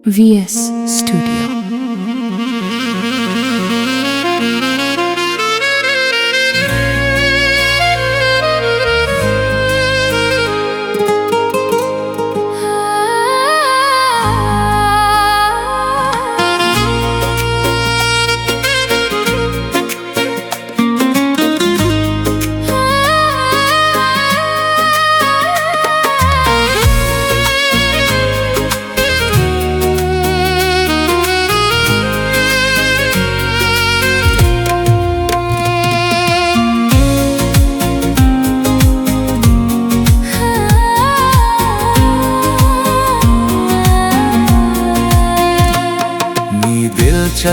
VS Studio।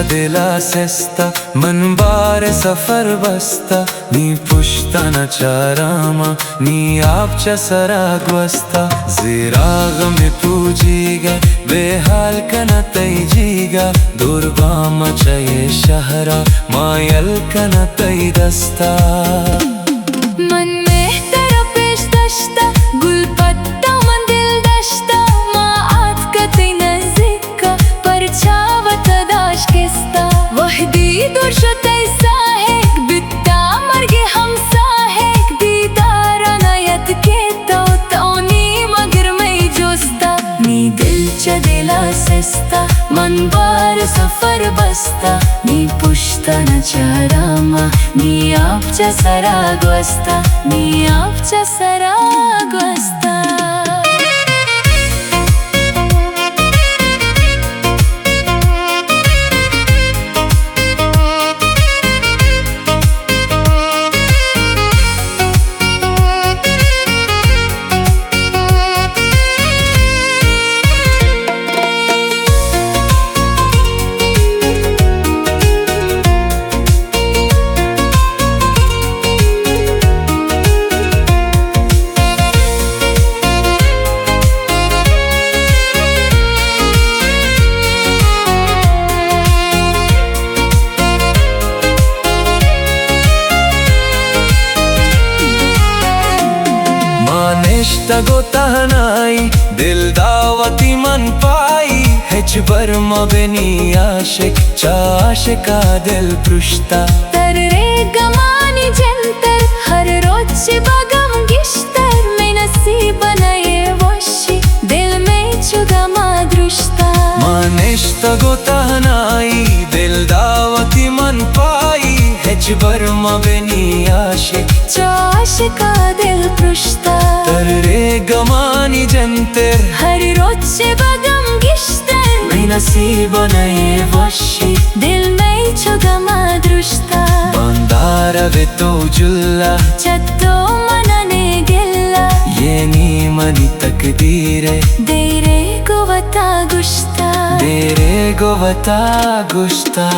दिला सेस्ता मन बारे सफर बस्ता नी पुश्ता न चारामा नी आपचा सराग वस्ता जिराग में पूजीगा बेहाल कना तैजीगा दुर्बामा चये शहरा मायल कना तै दस्ता मन में तेरा पेश दश्ता गुलपत्ता मन दिल दश्ता माँ आज का तै नज़दीक का परछावत दाश किस्ता वहदी दुर्शो तै साहेक बित्ता मर्गे हम साहेक दीदारा नयत के तौनी मगर मैं जोस्ता नी दिल च दिला सेस्ता मन बार सफर बस्ता नी पुश्ता न चारामा नी आपचा सराग वस्ता नी आपचा सराग वस्ता गोतानाई दिल दावती मन पाई हेच बर्मा बेनी आशिक चाशिका दिल पृष्ठा तर रे गमानी जंतर हर रोज से बगम गिश्तर में नसीब नये वशी दिल में चुगा मादृष्टा मानिश्ता गोतानाई दिल दावती मन पाई हेच बर्मा बेनी आशिक चाशिका दिल पृष्ठा तर रे गमानी जंतर हर रोज से बगम गिश्तर में नसीब नये वशी दिल में चुगा मादृष्टा बंदारा वे तो जुल्ला चत्तो मनने गिल्ला ये नी मनी तकदीरे देरे गोवता गुश्ता देरे गोवता गुश्ता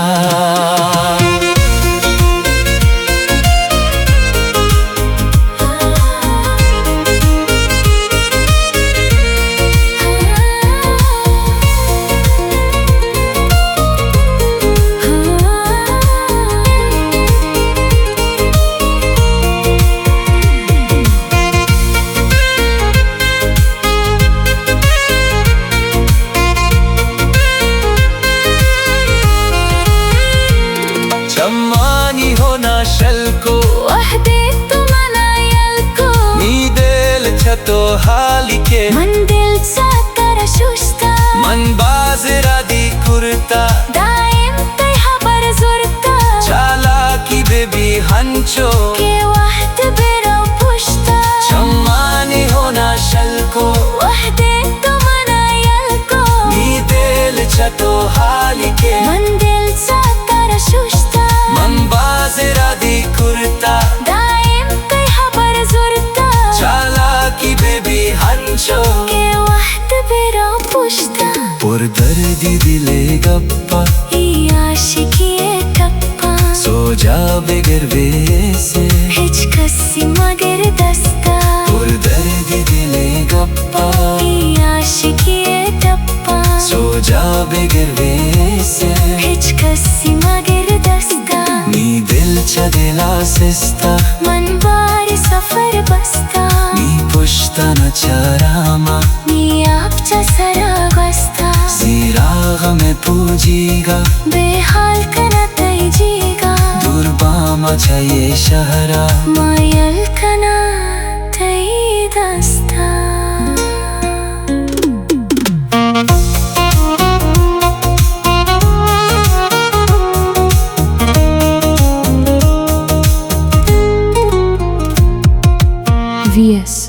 तो हाली के मन दिल सा तारा शुष्ता मन बाजरा दी कुर्ता दायम तै हबर जुरता चाला की बेबी हंचो के वाहत बेरा पुश्ता चम्मानी होना शल को वहदे तो मनायल को नी दिल तो हाली के मन दिल सा तारा शुष्ता मन बाजरा दी कुर्ता दायम तै हबर जुरता चाला की बेबी हंचो के वाहत बेरा पुश्ता और दर्दी दिले गप्पा ई आशिकी टप्पा सो जा बेगर वैसे हिचकसी मगर दस्ता और दर्दी दिले गप्पा ई आशिकी टप्पा सो जा बेगर वैसे हिचकसी मगर दस्ता नी दिल च दिला सेस्ता मन बार सफर बस्ता नी पुश्ता न चारामा नी आपचा सराग वस्ता जिरा में पूजीगा बेहाल कना तैजीगा दुर्बामा ये शहरा मायल कना तै दस्ता VS